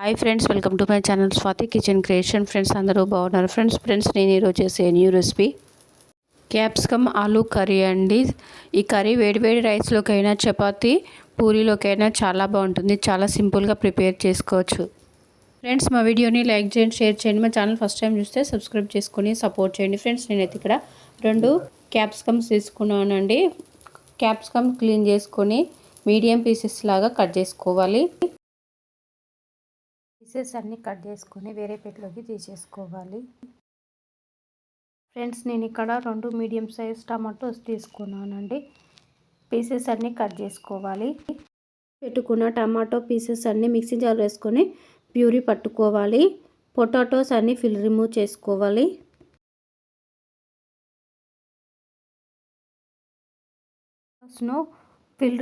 Hi friends, welcome to my channel Swathi kitchen creation. Friends అందరూ బాగున్నారు. Friends నేను ఈరోజు చేసే new recipe capsicum aloo curry అండి. ఈ కర్రీ వేడివేడి రైస్లోకైనా చపాతీ పూరీలోకైనా చాలా బాగుంటుంది. చాలా సింపుల్గా ప్రిపేర్ చేసుకోవచ్చు. ఫ్రెండ్స్ మా వీడియోని లైక్ చేయండి, షేర్ చేయండి. మా ఛానల్ ఫస్ట్ టైం చూస్తే సబ్స్క్రైబ్ చేసుకొని సపోర్ట్ చేయండి. ఫ్రెండ్స్ నేనైతే ఇక్కడ 2 క్యాప్సికమ్స్ తీసుకున్నానండి. క్యాప్సికమ్ క్లీన్ చేసుకొని మీడియం పీసెస్ లాగా కట్ చేసుకోవాలి. పీసెస్ అన్నీ కట్ చేసుకొని వేరే ప్లేట్లోకి తీసేసుకోవాలి. ఫ్రెండ్స్ నేను ఇక్కడ 2 మీడియం సైజ్ టమాటోస్ తీసుకున్నానండి. పీసెస్ అన్నీ కట్ చేసుకోవాలి. పెట్టుకున్న టమాటో పీసెస్ అన్నీ మిక్సీ జార్ వేసుకొని ప్యూరీ పట్టుకోవాలి. పొటాటోస్ అన్నీ రిమూవ్ చేసుకోవాలి.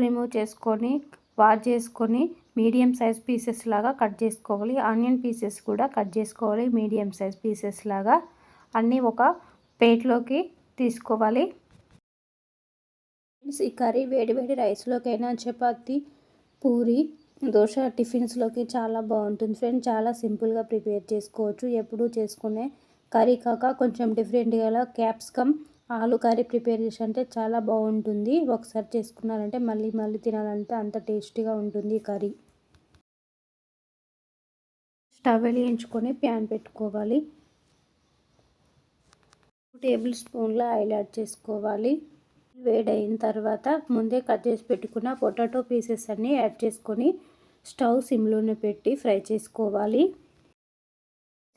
రిమూవ్ చేసుకొని వాష్ చేసుకొని మీడియం సైజ్ పీసెస్ లాగా కట్ చేసుకోవాలి. ఆనియన్ పీసెస్ కూడా కట్ చేసుకోవాలి మీడియం సైజ్ పీసెస్ లాగా. అన్నీ ఒక ప్లేట్లోకి తీసుకోవాలి. ఈ కర్రీ వేడి రైస్లోకైనా చపాతీ పూరి దోశ టిఫిన్స్లోకి చాలా బాగుంటుంది ఫ్రెండ్స్. చాలా సింపుల్గా ప్రిపేర్ చేసుకోవచ్చు. ఎప్పుడూ చేసుకునే కర్రీ కాక కొంచెం డిఫరెంట్గా క్యాప్సికమ్ ఆలు కర్రీ ప్రిపేర్ చేసి అంటే చాలా బాగుంటుంది. ఒకసారి చేసుకున్నారంటే మళ్ళీ తినాలంటే అంత టేస్టీగా ఉంటుంది ఈ కర్రీ. స్టవ్ వెలిగించుకొని ప్యాన్ పెట్టుకోవాలి. 2 టేబుల్ స్పూన్ల ఆయిల్ యాడ్ చేసుకోవాలి. వేడైన తర్వాత ముందే కట్ చేసి పెట్టుకున్న పొటాటో పీసెస్ అన్నీ యాడ్ చేసుకొని స్టవ్ సిమ్లోనే పెట్టి ఫ్రై చేసుకోవాలి.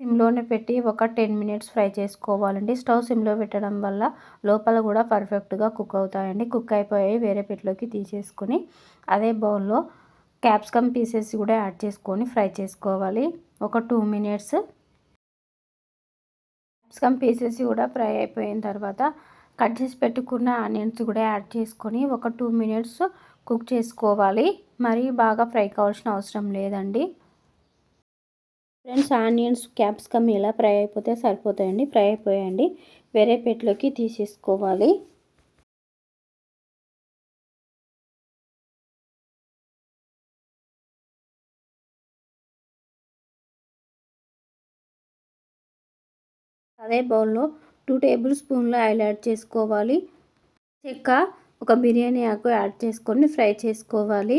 సిమ్లోనే పెట్టి ఒక 10 మినిట్స్ ఫ్రై చేసుకోవాలండి. స్టవ్ సిమ్లో పెట్టడం వల్ల లోపల కూడా పర్ఫెక్ట్గా కుక్ అవుతాయండి. కుక్ అయిపోయాయి వేరే ప్లేట్లోకి తీసేసుకొని అదే బౌల్లో క్యాప్సికమ్ పీసెస్ కూడా యాడ్ చేసుకొని ఫ్రై చేసుకోవాలి. ఒక 2 మినిట్స్ క్యాప్సికమ్ పీసెస్ కూడా ఫ్రై అయిపోయిన తర్వాత కట్ చేసి పెట్టుకున్న ఆనియన్స్ కూడా యాడ్ చేసుకొని ఒక 2 మినిట్స్ కుక్ చేసుకోవాలి. మరీ బాగా ఫ్రై కావాల్సిన అవసరం లేదండి. ఫ్రెండ్స్ ఆనియన్స్ క్యాప్సికమ్ ఇలా ఫ్రై అయిపోతే సరిపోతాయండి. ఫ్రై అయిపోయాయండి. వేరే ప్లేట్లోకి తీసేసుకోవాలి. అదే బౌల్లో 2 టేబుల్ స్పూన్ల ఆయిల్ యాడ్ చేసుకోవాలి. చెక్క ఒక బిర్యానీ ఆకు యాడ్ చేసుకొని ఫ్రై చేసుకోవాలి.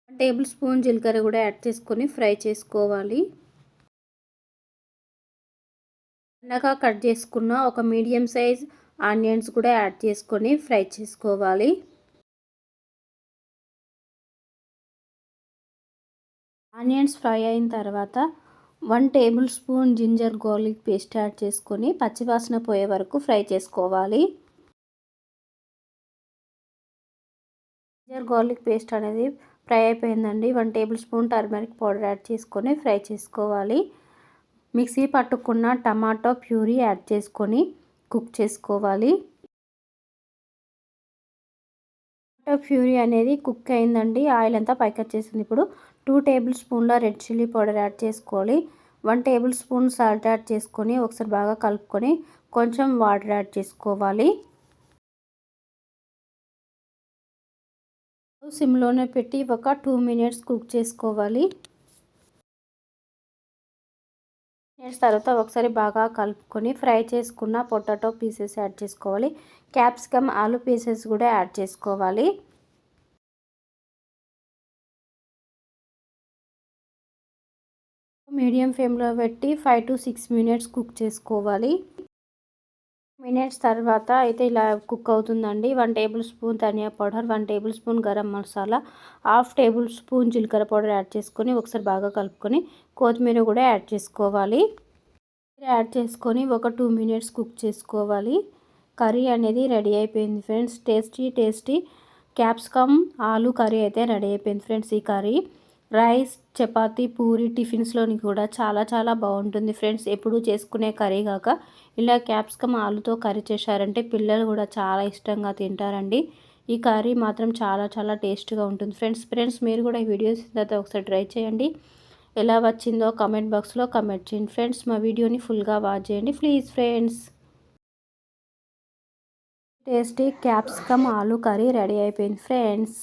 1 టేబుల్ స్పూన్ జీలకర్ర కూడా యాడ్ చేసుకొని ఫ్రై చేసుకోవాలి. సన్నగా కట్ చేసుకున్న ఒక మీడియం సైజ్ ఆనియన్స్ కూడా యాడ్ చేసుకొని ఫ్రై చేసుకోవాలి. ఆనియన్స్ ఫ్రై అయిన తర్వాత 1 table spoon ginger garlic paste add చేసుకొని పచ్చివాసన పోయే వరకు ఫ్రై చేసుకోవాలి. జింజర్ గార్లిక్ పేస్ట్ అనేది ఫ్రై అయిపోయిందండి. 1 table spoon turmeric powder add చేసుకొని ఫ్రై చేసుకోవాలి. మిక్సీ పట్టుకున్న టమాటో ప్యూరీ యాడ్ చేసుకొని కుక్ చేసుకోవాలి. టమాటో ప్యూరీ అనేది కుక్ అయిందండి. ఆయిల్ అంతా పైకి వచ్చేసింది. ఇప్పుడు 2 టేబుల్ స్పూన్ల రెడ్ చిల్లీ పౌడర్ యాడ్ చేసుకోవాలి. 1 టేబుల్ స్పూన్ సాల్ట్ యాడ్ చేసుకొని ఒకసారి బాగా కలుపుకొని కొంచెం వాటర్ యాడ్ చేసుకోవాలి. సిమ్లోనే పెట్టి ఒక 2 మినిట్స్ కుక్ చేసుకోవాలి. మినిట్స్ తర్వాత ఒకసారి బాగా కలుపుకొని ఫ్రై చేసుకున్న పొటాటో పీసెస్ యాడ్ చేసుకోవాలి. క్యాప్సికమ్ ఆలు పీసెస్ కూడా యాడ్ చేసుకోవాలి. మీడియం ఫ్లేమ్లో పెట్టి 5 to 6 మినిట్స్ కుక్ చేసుకోవాలి. మినిట్స్ తర్వాత అయితే ఇలా కుక్ అవుతుందండి. 1 టేబుల్ స్పూన్ ధనియా powder, 1 table spoon garam masala, 1/2 table spoon జీలకర్ర పౌడర్ యాడ్ చేసుకొని ఒకసారి బాగా కలుపుకొని కొత్తిమీర కూడా యాడ్ చేసుకోవాలి. యాడ్ చేసుకొని ఒక 2 మినిట్స్ కుక్ చేసుకోవాలి. కర్రీ అనేది రెడీ అయిపోయింది ఫ్రెండ్స్. టేస్టీ క్యాప్సికమ్ ఆలు కర్రీ అయితే రెడీ అయిపోయింది ఫ్రెండ్స్. ఈ కర్రీ రైస్ చపాతీ పూరి టిఫిన్స్లోని కూడా చాలా బాగుంటుంది ఫ్రెండ్స్. ఎప్పుడూ చేసుకునే కర్రీ కాక ఇలా క్యాప్సికమ్ ఆలుతో కర్రీ చేశారంటే పిల్లలు కూడా చాలా ఇష్టంగా తింటారండి. ఈ కర్రీ మాత్రం చాలా టేస్ట్గా ఉంటుంది ఫ్రెండ్స్. మీరు కూడా ఈ వీడియోస్ తర్వాత ఒకసారి ట్రై చేయండి. ఎలా వచ్చిందో కామెంట్ బాక్స్లో కామెంట్ చేయండి ఫ్రెండ్స్. మా వీడియోని ఫుల్గా వాచ్ చేయండి ప్లీజ్ ఫ్రెండ్స్. టేస్టీ క్యాప్సికమ్ ఆలు కర్రీ రెడీ అయిపోయింది ఫ్రెండ్స్.